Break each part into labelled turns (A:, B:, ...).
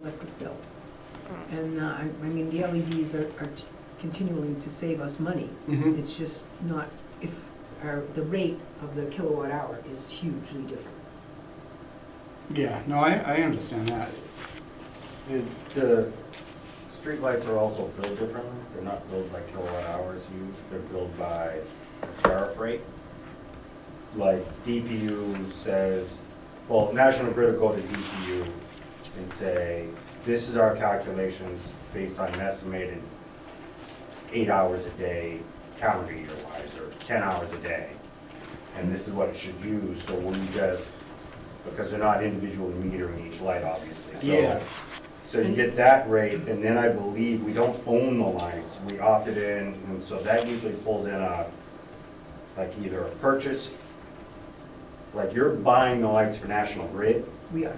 A: electric bill. And I mean, the LEDs are continuing to save us money.
B: Mm-hmm.
A: It's just not, the rate of the kilowatt hour is hugely different.
B: Yeah, no, I understand that.
C: The streetlights are also billed differently. They're not billed by kilowatt hours used, they're billed by tariff rate. Like DPU says, well, National Grid will go to DPU and say, this is our calculations based on an estimated 8 hours a day calendar year wise, or 10 hours a day. And this is what it should use, so we just, because they're not individually metering each light, obviously. So,
B: Yeah.
C: So you get that rate, and then I believe we don't own the lights, we opted in, and so that usually pulls in like either a purchase, like you're buying the lights for National Grid,
A: We are.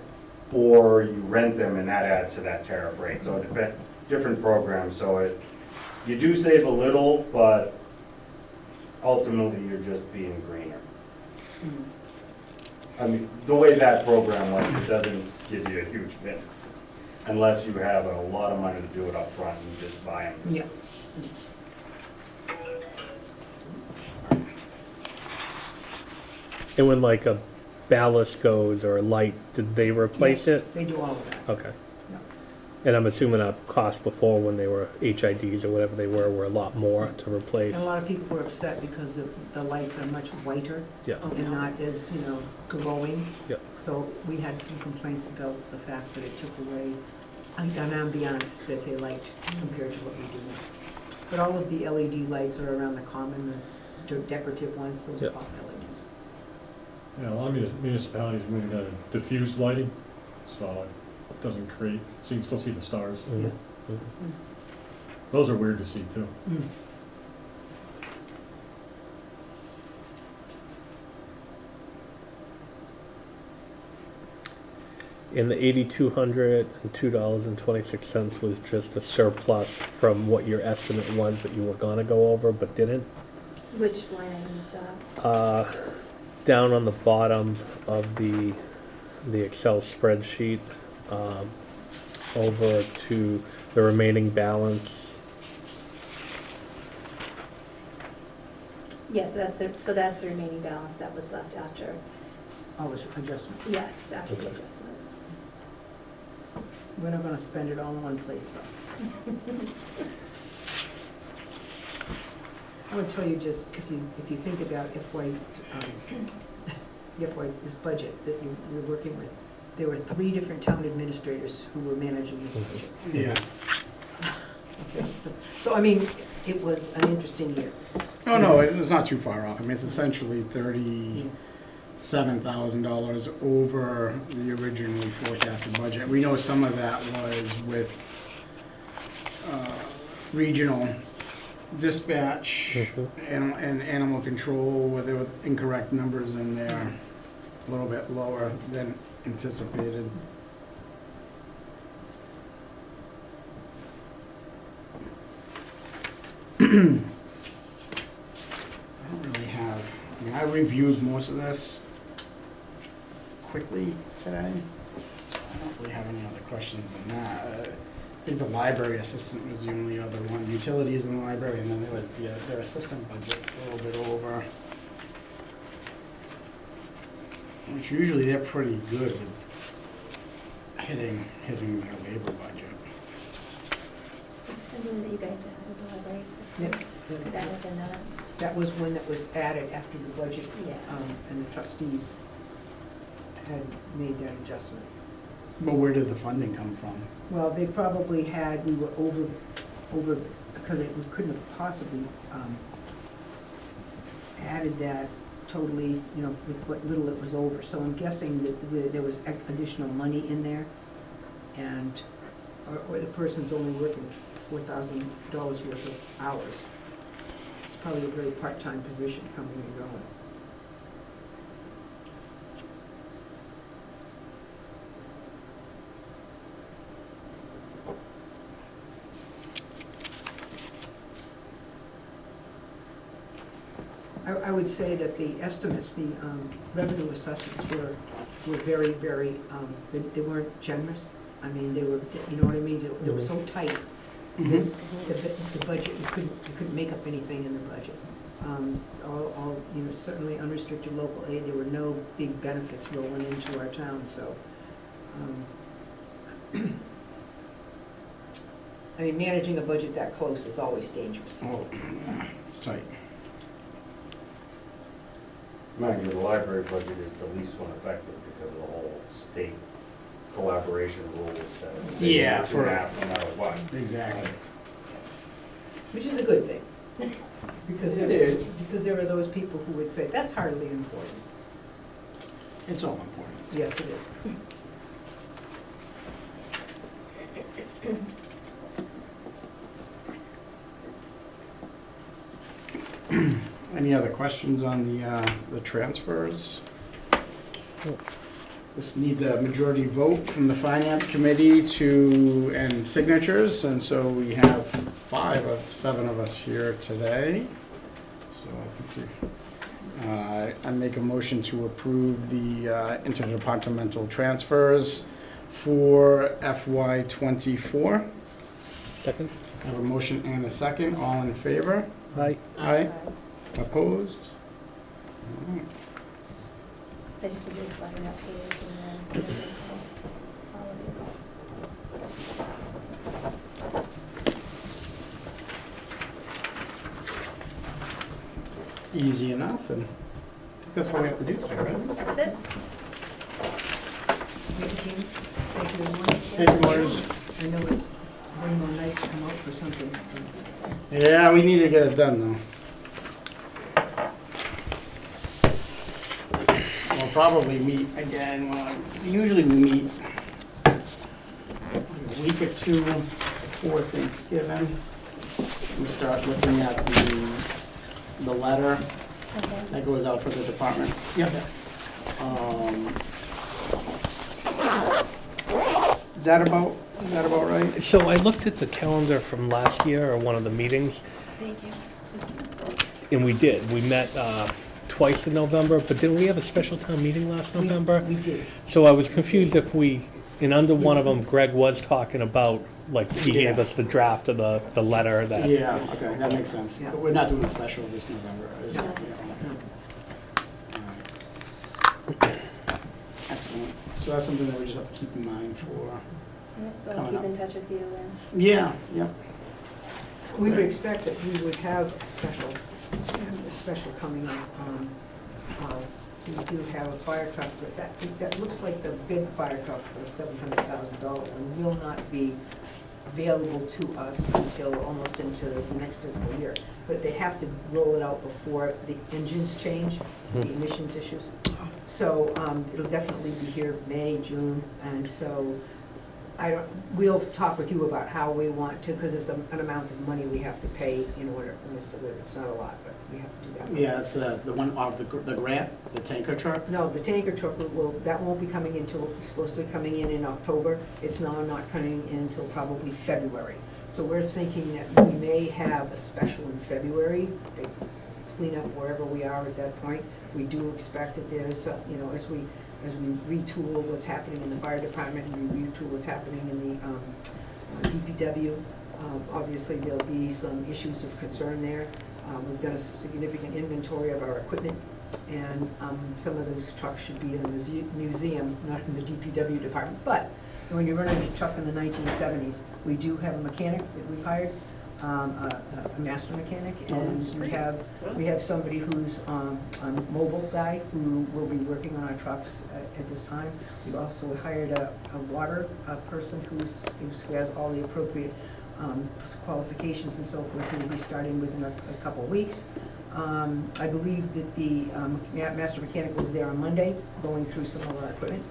C: or you rent them and that adds to that tariff rate. So it depends, different programs, so you do save a little, but ultimately you're just being greener. I mean, the way that program works, it doesn't give you a huge benefit unless you have a lot of money to do it up front and just buy them.
A: Yeah.
D: And when like a ballast goes or a light, did they replace
A: Yes,
D: it?
A: They do all of that.
D: Okay.
A: Yeah.
D: And I'm assuming a cost before when they were HIDs or whatever they were a lot more to replace.
A: And a lot of people were upset because the lights are much whiter
D: Yeah.
A: and not as, glowing.
D: Yeah.
A: So we had some complaints about the fact that it took away an ambiance that they liked compared to what we do now. But all of the LED lights are around the common, the decorative ones, those are
D: Yeah.
A: pop LEDs.
E: Yeah, a lot of municipalities moving to diffused lighting, so it doesn't create, so you can still see the stars.
D: Mhm.
E: Those are weird to see too.
A: Mm.
D: And the $8,200 and $2.26 was just a surplus from what your estimate was that you were gonna go over but didn't.
F: Which line item is that?
D: Down on the bottom of the Excel spreadsheet, over to the remaining balance.
F: Yeah, so that's the remaining balance that was left after.
A: All the adjustments.
F: Yes, after the
D: Okay.
F: adjustments.
A: We're not gonna spend it all in one place though. I would tell you just, if you think about this budget that you're working with, there were 3 different town administrators who were managing this budget.
B: Yeah.
A: Okay, so I mean, it was an interesting year.
B: Oh, no, it's not too far off. I mean, it's essentially $37,000 over the originally forecasted budget. We know some of that was with regional dispatch and animal control, where there were incorrect numbers in there, a little bit lower than anticipated. I don't really have, I mean, I reviewed most of this quickly today. I don't really have any other questions than that. I think the library assistant was the only other one, utilities in the library, and then there was their assistant budget, a little bit over. Which usually they're pretty good with hitting their labor budget.
F: Is this something that you guys have with the library system?
A: Yep.
F: Could that have been
A: That was when it was added after the budget,
F: Yeah.
A: and the trustees had made that adjustment.
B: But where did the funding come from?
A: Well, they probably had, we were over, because we couldn't have possibly added that totally, with what little it was over. So I'm guessing that there was additional money in there, and, or the person's only working $4,000 worth of hours. It's probably a very part-time position coming and going. I would say that the estimates, the revenue assessments were very, very, they weren't generous. I mean, they were, you know what I mean, they were so tight.
B: Mhm.
A: The budget, you couldn't make up anything in the budget. All, you know, certainly unrestricted local aid, there were no big benefits rolling into our town, so. I mean, managing a budget that close is always dangerous.
B: Oh, it's tight.
C: Mind you, the library budget is the least one affected because of the whole state collaboration rules that say
B: Yeah,
C: 2.5 no matter what.
B: Exactly.
A: Which is a good thing. Because
C: It is.
A: Because there are those people who would say, that's hardly important.
B: It's all important.
A: Yes, it is.
B: Any other questions on the transfers? This needs a majority vote from the finance committee and signatures, and so we have 5 of 7 of us here today. So I think I make a motion to approve the interdepartmental transfers for FY '24.
D: Second?
B: I have a motion and a second. All in favor?
D: Aye.
B: Aye. Opposed? All right.
F: I just did this slide that page and then all of you.
B: Easy enough, and I think that's all we have to do today, right?
F: That's it?
A: Thank you, everyone.
B: Thank you, Marty.
A: I know it's one more night to come out for something, so.
B: Yeah, we need to get it done, though. We'll probably meet again, usually we meet a week or two before Thanksgiving. We start looking at the letter
F: Okay.
B: that goes out for the departments. Yep. Is that about right?
D: So I looked at the calendar from last year, or one of the meetings,
F: Thank you.
D: and we did. We met twice in November, but didn't we have a special town meeting last November?
A: We did.
D: So I was confused if and under one of them, Greg was talking about, like, he gave
B: Yeah.
D: us the draft of the letter that.
B: Yeah, okay, that makes sense.
A: Yeah.
B: But we're not doing a special this November.
F: No.
B: Excellent. So that's something that we just have to keep in mind for,
F: Yeah, so I'll
B: Coming
F: keep
B: up.
F: in touch with you and.
B: yeah, yeah.
A: We would expect that we would have a special coming up. We do have a fire truck, but that looks like the bid fire truck for $700,000 and will not be available to us until almost into the next fiscal year. But they have to roll it out before the engines change, the emissions issues. So it'll definitely be here May, June, and so we'll talk with you about how we want to, because there's an amount of money we have to pay in order for this delivered. It's not a lot, but we have to do that.
B: Yeah, that's the one off the grant, the tanker truck.
A: No, the tanker truck that won't be coming in till, it's supposed to be coming in October. It's now not coming in until probably February. So we're thinking that we may have a special in February, to clean up wherever we are at that point. We do expect that there's, as we retool what's happening in the fire department and we retool what's happening in the DPW, obviously there'll be some issues of concern there. We've done a significant inventory of our equipment, and some of those trucks should be in the museum, not in the DPW department. But when you're running a truck in the 1970s, we do have a mechanic that we've hired, a master mechanic, and we have somebody who's a mobile guy who will be working on our trucks at this time. We've also hired a water person who has all the appropriate qualifications and so forth, who will be starting within a couple of weeks. I believe that the master mechanic was there on Monday, going through some of our equipment,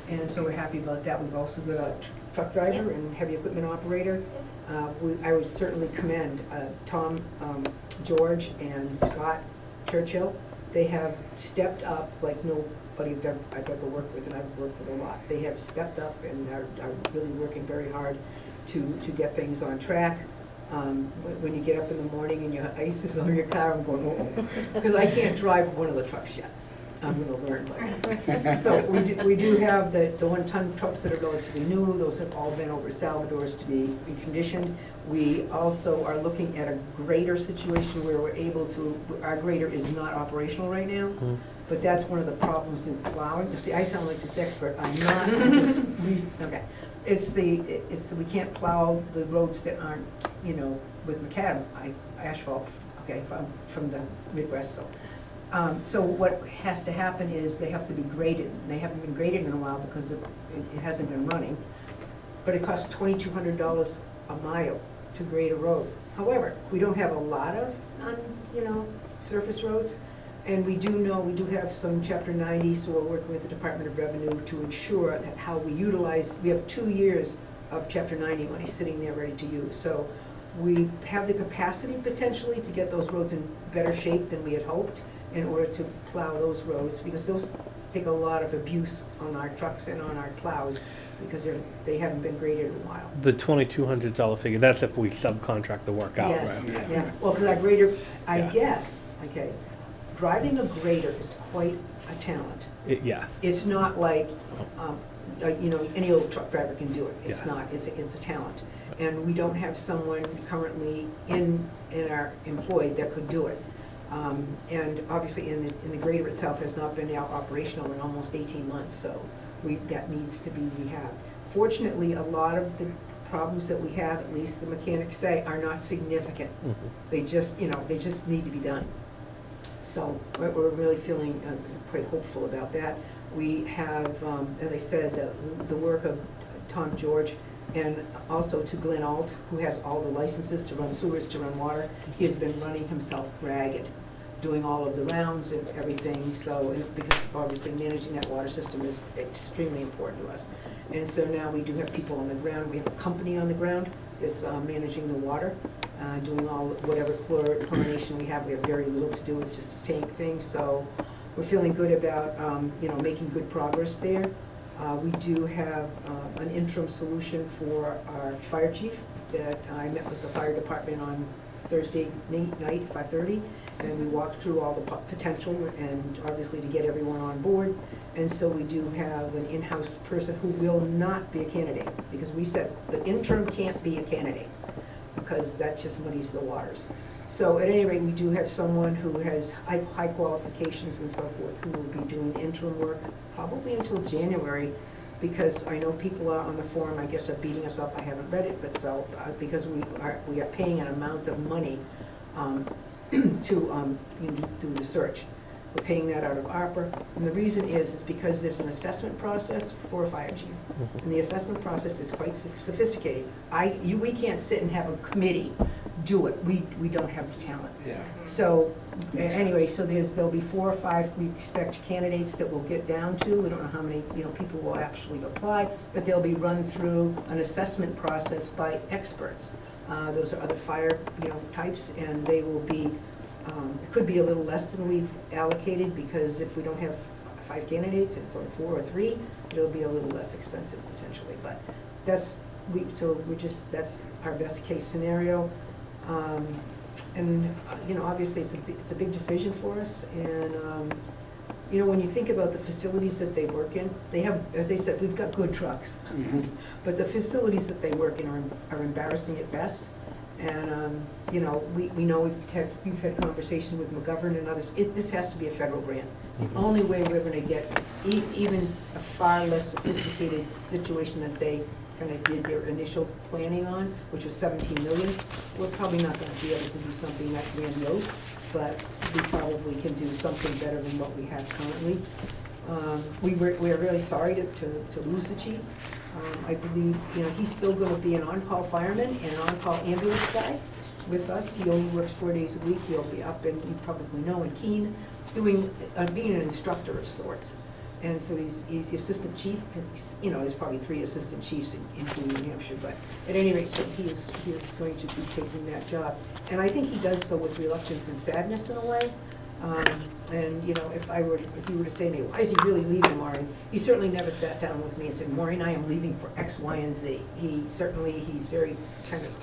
A: and so we're happy about that. We've also got a truck driver and heavy equipment operator. I would certainly commend Tom, George, and Scott Churchill. They have stepped up like nobody I've ever worked with, and I've worked with a lot. They have stepped up and are really working very hard to get things on track. When you get up in the morning and your ice is on your car, I'm going, oh, because I can't drive one of the trucks yet. I'm gonna learn, but. So we do have the 1-ton trucks that are relatively new, those have all been over Salvador's to be reconditioned. We also are looking at a grader situation where we're able to, our grader is not operational right now, but that's one of the problems in plowing. See, I sound like this expert, I'm not, okay. It's we can't plow the roads that aren't, with macadam, asphalt, okay, from the Midwest, so. So what has to happen is they have to be graded, and they haven't been graded in a while because it hasn't been running. But it costs $2,200 a mile to grade a road. However, we don't have a lot of, surface roads. And we do have some Chapter 90, so we're working with the Department of Revenue to ensure that how we utilize, we have 2 years of Chapter 90 money sitting there ready to use. So we have the capacity potentially to get those roads in better shape than we had hoped in order to plow those roads, because those take a lot of abuse on our trucks and on our plows, because they haven't been graded in a while.
D: The $2,200 figure, that's if we subcontract the work out,
A: Yes,
D: right?
A: yeah, well, because our grader, I
D: Yeah.
A: guess, okay, driving a grader is quite a talent.
D: Yeah.
A: It's not like, any old truck driver can do it. It's
D: Yeah.
A: not, it's a talent. And we don't have someone currently in our employed that could do it. And obviously, in the grader itself has not been out operational in almost 18 months, so that needs to be rehabbed. Fortunately, a lot of the problems that we have, at least the mechanics say, are not significant. They just, they just need to be done. So we're really feeling quite hopeful about that. We have, as I said, the work of Tom George, and also to Glenn Alt, who has all the licenses to run sewers, to run water. He has been running himself ragged, doing all of the rounds and everything, so, because obviously managing that water system is extremely important to us. And so now we do have people on the ground. We have a company on the ground that's managing the water, doing all, whatever chlorination we have. We have very little to do, it's just a tank thing, so we're feeling good about, making good progress there. We do have an interim solution for our fire chief that I met with the fire department on Thursday night, 5:30, and we walked through all the potential and obviously to get everyone on board. And so we do have an in-house person who will not be a candidate, because we said the interim can't be a candidate, because that just muddies the waters. So at any rate, we do have someone who has high qualifications and so forth, who will be doing interim work probably until January, because I know people are on the forum, I guess, are beating us up. I haven't read it, but so, because we are paying an amount of money to do the search. We're paying that out of ARPA, and the reason is because there's an assessment process for a fire chief, and the assessment process is quite sophisticated. We can't sit and have a committee do it. We don't have the talent.
B: Yeah.
A: So,
B: Makes
A: anyway,
B: sense.
A: so there'll be 4 or 5, we expect candidates that we'll get down to. We don't know how many, people will actually apply, but they'll be run through an assessment process by experts. Those are other fire, types, and they will be, it could be a little less than we've allocated, because if we don't have 5 candidates, and it's only 4 or 3, it'll be a little less expensive potentially, but that's our best case scenario. And, obviously, it's a big decision for us, and, when you think about the facilities that they work in, they have, as they said, we've got good trucks, but the facilities that they work in are embarrassing at best. And, we know we've had conversation with McGovern and others. This has to be a federal grant. The only way we're gonna get even a far less sophisticated situation that they kind of did their initial planning on, which was 17 million, we're probably not gonna be able to do something that grandiose, but we probably can do something better than what we have currently. We are really sorry to lose the chief. I believe, he's still gonna be an on-call fireman and an on-call ambulance guy with us. He only works 4 days a week. He'll be up in, you probably know, in Keene, being an instructor of sorts. And so he's the assistant chief. There's probably 3 assistant chiefs in New Hampshire, but at any rate, so he is going to be taking that job. And I think he does so with reluctance and sadness in a way. And if you were to say to me, why is he really leaving, Maureen? He certainly never sat down with me and said, Maureen, I am leaving for X, Y, and Z. He's very kind of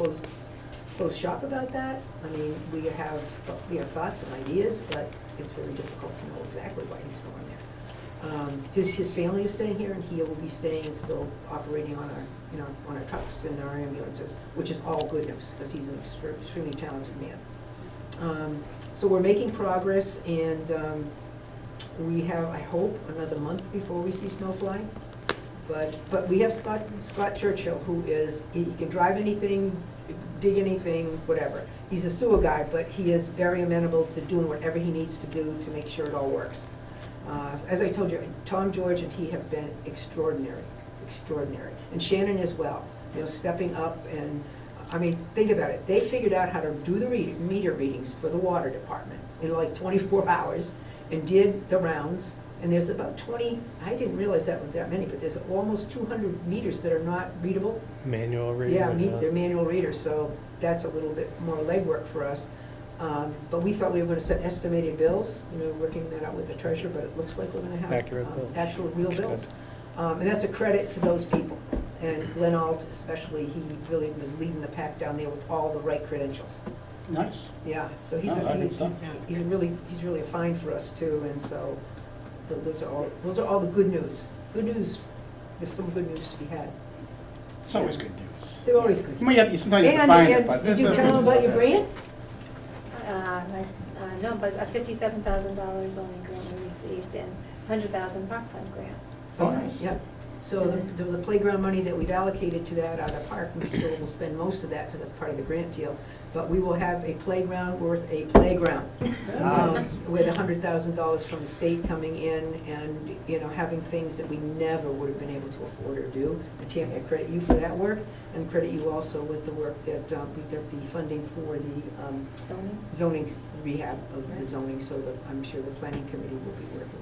A: close shop about that. I mean, we have thoughts and ideas, but it's very difficult to know exactly why he's going there. His family is staying here, and he will be staying and still operating on our trucks and our ambulances, which is all good news, because he's an extremely talented man. So we're making progress, and we have, I hope, another month before we see snow flying. But we have Scott Churchill, who he can drive anything, dig anything, whatever. He's a sewer guy, but he is very amenable to doing whatever he needs to do to make sure it all works. As I told you, Tom, George, and he have been extraordinary, and Shannon as well. Stepping up, and I mean, think about it. They figured out how to do the meter readings for the water department in like 24 hours, and did the rounds. And there's about 20. I didn't realize that were that many, but there's almost 200 meters that are not readable.
D: Manual reading?
A: Yeah, they're manual readers, so that's a little bit more legwork for us. But we thought we were gonna set estimated bills, working that out with the treasurer, but it looks like we're gonna have
D: Accurate bills.
A: actual real
D: That's
A: bills. And that's a credit to those people. And Glenn Alt especially, he really was leading the pack down there with all the right credentials.
B: Nice.
A: Yeah, so he's
B: Good stuff.
A: he's really a find for us too, and so those are all the good news. Good news, there's some good news to be had.
B: It's always good news.
A: They're always good.
B: Sometimes you have to find it, but
A: Did
B: this
A: you
B: is.
A: tell them about your grant?
F: No, but a $57,000 only grant we received, and $100,000 park fund grant.
B: Oh, nice.
A: Yep. So the playground money that we've allocated to that out of park, we still will spend most of that because that's part of the grant deal. But we will have a playground worth a playground.
B: Nice.
A: With $100,000 from the state coming in and, having things that we never would have been able to afford or do. And Tammy, I credit you for that work, and credit you also with the work that we got the funding for the zoning rehab of the zoning, so that I'm sure the planning committee will be working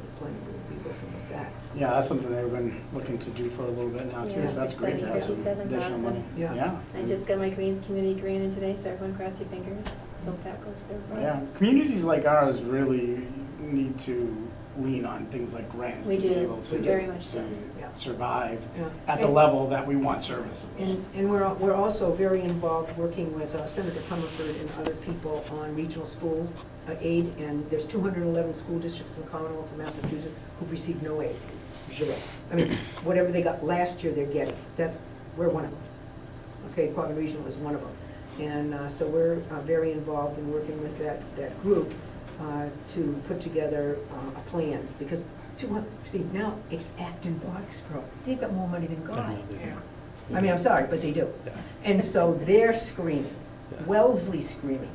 A: with that.
B: Yeah, that's something they've been looking to do for a little bit now too,
F: Yeah,
B: so that's great to have some additional money.
A: Yeah.
F: I just got my Greens Community grant in today, so everyone cross your fingers. So if that goes through for
B: Yeah,
F: us.
B: communities like ours really need to lean on things like grants
F: We
B: to be
F: do.
B: able to,
F: Very much so.
A: Yeah.
B: survive
A: Yeah.
B: at the level that we want services.
A: And we're also very involved working with Senator Comerford and other people on regional school aid, and there's 211 school districts in the Commonwealth of Massachusetts who've received no aid, zero. I mean, whatever they got last year, they're getting. We're one of them. Okay, Quabbin Regional is one of them. And so we're very involved in working with that group to put together a plan, because now it's Acton, Boxborough, they've got more money than God. I mean, I'm sorry, but they do.
D: Yeah.
A: And so they're screaming,
D: Yeah.
A: Wellesley's screaming,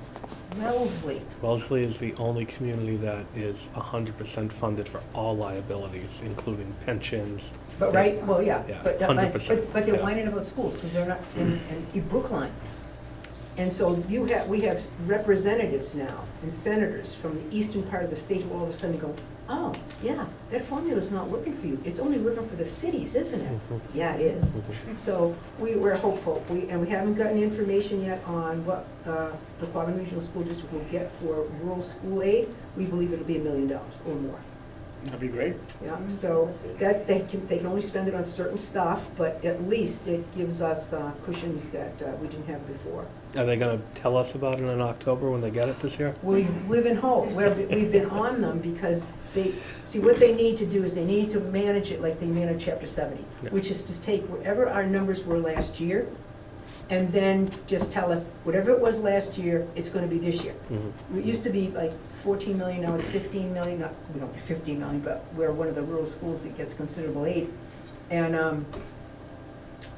D: Wellesley is the only community that is 100% funded for all liabilities, including pensions.
A: But right, well, yeah,
D: Yeah,
A: but
D: 100%,
A: but they're
D: yeah.
A: whining about schools, because they're not, and Brookline. And so we have representatives now and senators from the eastern part of the state who all of a sudden go, oh, yeah, that formula's not working for you. It's only working for the cities, isn't it?
D: Mhm.
A: Yeah, it is.
D: Mhm.
A: So we're hopeful. And we haven't gotten information yet on what the Quabbin Regional School District will get for rural school aid. We believe it'll be $1 million or more.
B: That'd be great.
A: Yeah, so they can only spend it on certain stuff, but at least it gives us cushions that we didn't have before.
D: Are they gonna tell us about it in October when they get it this year?
A: We live in hope. We've been on them because what they need to do is they need to manage it like they manage Chapter 70,
D: Yeah.
A: which is to take whatever our numbers were last year and then just tell us, whatever it was last year, it's gonna be this year.
D: Mhm.
A: It used to be like 14 million, now it's 15 million, we don't get 15 million, but we're one of the rural schools that gets considerable aid. And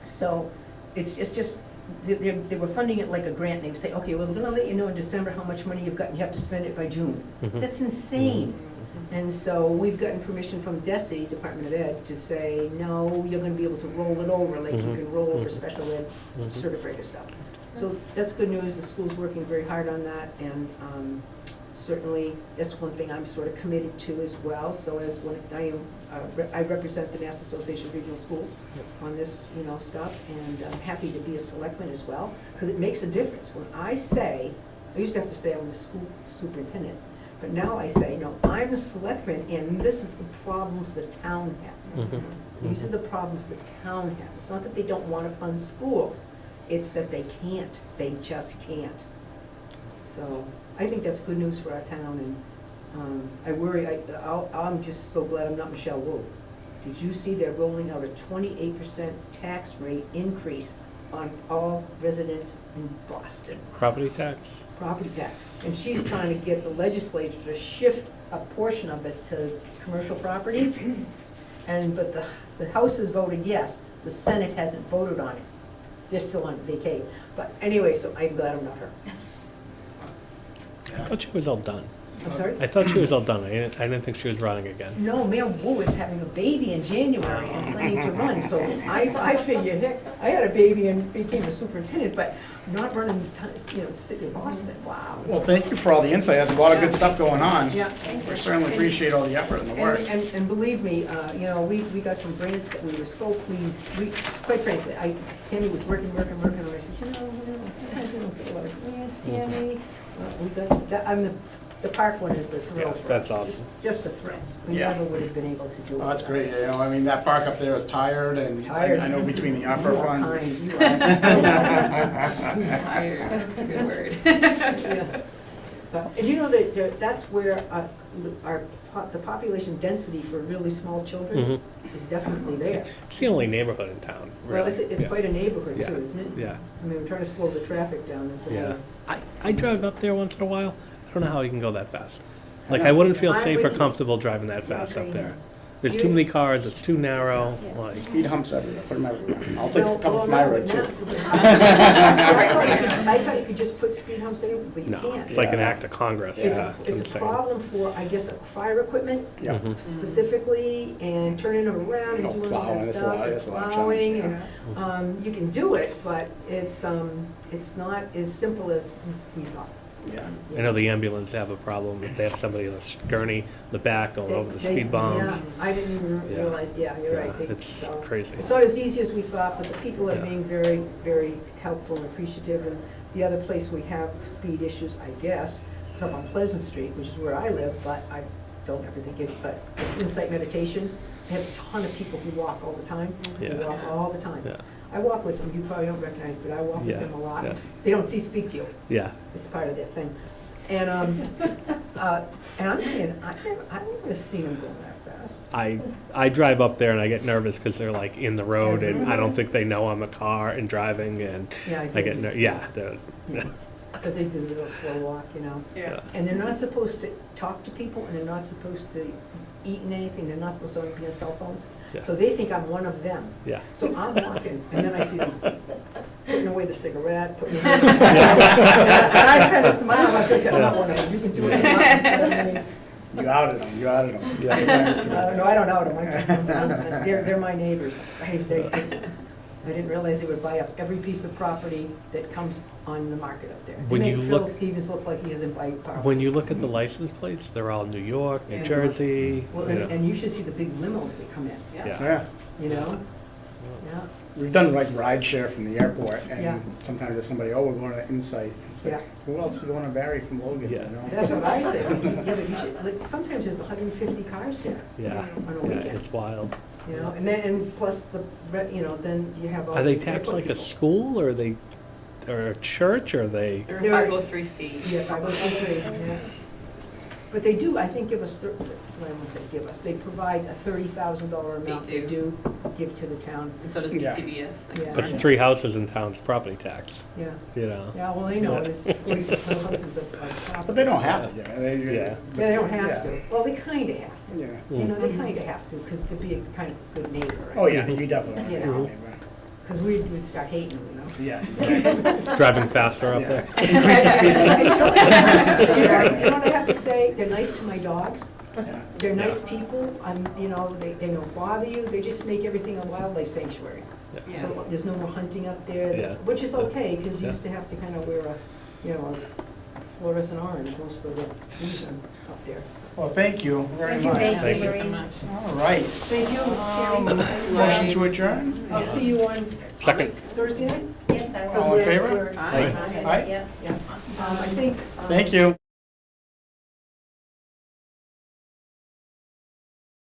A: so it's just, they were funding it like a grant. They would say, okay, well, we're gonna let you know in December how much money you've got, and you have to spend it by June.
D: Mhm.
A: That's insane. And so we've gotten permission from DESE, Department of Ed, to say, no, you're gonna be able to roll it over, like you
D: Mhm.
A: can roll over
D: Mhm.
A: special ed
D: Mhm.
A: circuit breaker stuff. So that's good news. The school's working very hard on that, and certainly that's one thing I'm sort of committed to as well. So when I represent the Mass Association of Regional Schools on this, stuff, and I'm happy to be a selectman as well, because it makes a difference. When I used to have to say I'm the school superintendent, but now I say, no, I'm a selectman, and this is the problems the town has.
D: Mhm.
A: These are the problems the town has. It's not that they don't want to fund schools. It's that they can't, they just can't. So, I think that's good news for our town, and I worry, I'm just so glad I'm not Michelle Wu. Did you see they're rolling out a 28% tax rate increase on all residents in Boston?
D: Property tax?
A: Property tax. And she's trying to get the legislature to shift a portion of it to commercial property. But the House has voted yes, the Senate hasn't voted on it. They're still on vacay. But anyway, so I'm glad I'm not her.
D: I thought she was all done.
A: I'm sorry?
D: I thought she was all done. I didn't think she was running again.
A: No, Mayor Wu is having a baby in January and planning to run, so I figured, heck, I had a baby and became a superintendent, but not running, city of Boston, wow.
B: Well, thank you for all the insight. There's a lot of good stuff going on.
A: Yeah.
B: We certainly appreciate all the effort and the work.
A: And believe me, we got some grants that we were so pleased, quite frankly, Tammy was working, and I said, sometimes we don't get a lot of grants, Tammy. We got, the park one is a thrill
D: Yeah,
A: for us.
D: that's awesome.
A: It's just a thrill. We
B: Yeah.
A: never would have been able to do it.
B: Oh, that's
A: without
B: great.
A: it.
B: I mean, that park up there is tired, and
A: Tired.
B: I know between the upper
A: You are
B: funds.
A: kind. You are so
G: Tired, that's a good word.
A: Yeah. And you know that that's where the population density for really small children is definitely there.
D: It's the only neighborhood in town, really.
A: Well, it's
D: Yeah.
A: quite a neighborhood
D: Yeah.
A: too, isn't it?
D: Yeah,
A: I mean, we're trying to slow the traffic down, that's
D: yeah.
A: another.
D: I drive up there once in a while. I don't know how you can go that fast. Like,
B: know.
D: I wouldn't feel
A: I'm
D: safe
A: with
D: or
A: you.
D: comfortable driving that
A: Yeah,
D: fast up
A: okay.
D: there. There's too many cars, it's too narrow,
F: Yeah.
D: like,
B: Speed humps everywhere. Put them everywhere. I'll take a
A: No,
B: couple
A: well,
B: from my
A: no,
B: road too.
A: no. I thought you could just put speed humps in, but you
D: no.
A: can't.
D: It's like an
B: Yeah.
D: act of Congress,
A: It's
D: yeah,
A: a,
D: it's
A: it's a
D: insane.
A: problem for, I guess, fire equipment
B: Yeah.
D: Mhm.
A: specifically, and turning them around and
B: Oh,
A: doing all
B: plowing,
A: that
B: that's a
A: stuff,
B: lot-
A: and
B: that's a lot of
A: plowing,
B: challenge,
A: and, you can do it, but it's not as simple as we thought.
B: Yeah.
D: I know the ambulance have a problem if they have somebody in a gurney in the back going over the speed bumps.
A: Yeah, I didn't even
D: Yeah.
A: realize, yeah, you're right.
D: Yeah, it's crazy.
A: It's not as easy as we thought, but the people are
D: Yeah.
A: being very, very helpful and appreciative. And the other place we have speed issues, I guess, is up on Pleasant Street, which is where I live, but I don't ever think it, but it's Insight Meditation. They have a ton of people who walk all the time. Who
D: Yeah.
A: walk all the time.
D: Yeah,
A: I walk with them, you probably don't recognize, but I walk with
D: Yeah,
A: them a lot.
D: yeah.
A: They don't speak to you.
D: yeah.
A: It's part of their thing. And I'm saying, I've never seen them go that fast.
D: I drive up there and I get nervous because they're like in the road and I don't think they know I'm a car and driving and
A: Yeah,
D: I get, yeah,
A: because they do the little slow walk,
D: yeah.
A: And they're not supposed to talk to people, and they're not supposed to eat in anything, they're not supposed to open their cell phones.
D: Yeah.
A: So they think I'm one of them.
D: Yeah.
A: So I'm walking, and then I see them putting away the cigarette, putting away the and I kind of smile, I think I'm not one of them, you can do it.
B: You outed them. You outed them.
A: No, I don't know them, they're my neighbors. I didn't realize they would buy up every piece of property that comes on the market up there. They
D: When
A: make
D: you
A: Phil
D: look-
A: Stevens look like he doesn't buy property.
D: When you look at the license plates, they're all New York, New
A: Yeah.
D: Jersey,
A: Well,
D: you know.
A: and you should see the big limos that come in,
D: Yeah.
B: Yeah.
A: you know? Yeah,
B: We've done like ride share from the airport,
A: Yeah.
B: and sometimes there's somebody, oh, we're going to Insight. It's like,
A: Yeah.
B: who else is going to Barre from Logan?
D: Yeah.
B: You know?
A: that's what I say. Yeah, but you should, like, sometimes there's 150 cars there
D: Yeah,
A: on a
D: yeah,
A: weekend,
D: it's wild.
A: and plus then you have all.
D: Are they
A: the
D: taxed
A: airport
D: like a
A: people.
D: school or a church or are they?
G: They're
A: They're-
G: 503C.
A: Yeah, 503, yeah. But they do, I think, give us, well, I won't say give us, they provide a $30,000 amount
G: They
A: they do give to the town,
G: And so does
B: Yeah.
G: BCBS.
A: Yeah.
D: That's 3 houses in town's property tax,
A: yeah.
D: you know?
A: Yeah, well, they know,
D: Yeah.
A: it's 40 houses of property.
B: But they don't have to. Yeah.
D: Yeah.
A: Yeah, they don't have
B: Yeah.
A: to. Well, they kind of have to.
B: Yeah.
A: You know, they kind of have to, because to be a kind of good neighbor, right?
B: Oh, yeah, you definitely.
A: Yeah.
B: Yeah.
A: Because we'd start hating them, you know?
B: Yeah. Exactly.
D: Driving faster up
B: Yeah.
D: there?
B: Increase the speed limit.
A: You know what I have to say? They're nice to my dogs.
B: Yeah.
A: They're nice people. They don't bother you. They just make everything a wildlife sanctuary.
G: Yeah.
A: So there's no more hunting up there,
D: Yeah.
A: which is okay, because you
D: Yeah.
A: used to have to kind of wear a fluorescent orange most of the season up there.
B: Well, thank you very much.
F: Thank
D: Thank
F: you,
D: you
G: so
F: Maureen.
G: much.
B: All right.
A: Thank you, Tammy.
B: Motion to adjourn?
A: I'll see you on
D: Second.
A: Thursday night?
F: Yes, I will.
B: All in favor?
A: We're-
G: Aye.
B: Aye.
A: Yeah, yeah. I think.
B: Thank you.